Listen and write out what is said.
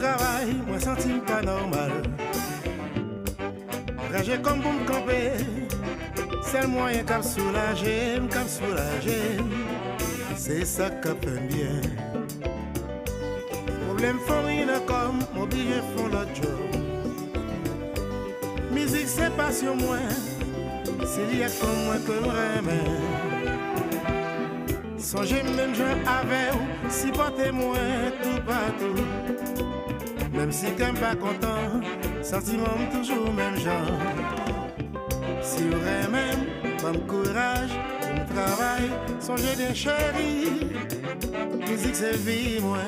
travail, moi senti pas normal. Rager comme pour me camper, c'est le moyen qu'à soulager, c'est ça qui fait bien. Problème famille comme m'oblige font l'autre jour. Musique c'est passion moi, c'est lié comme moi que j'aime. Songez même je avec vous, si portez-moi tout partout. Même si quelqu'un pas content, sentiment toujours même genre. Si vous même, même courage, mon travail, songez des chéris. Musique c'est vie moi.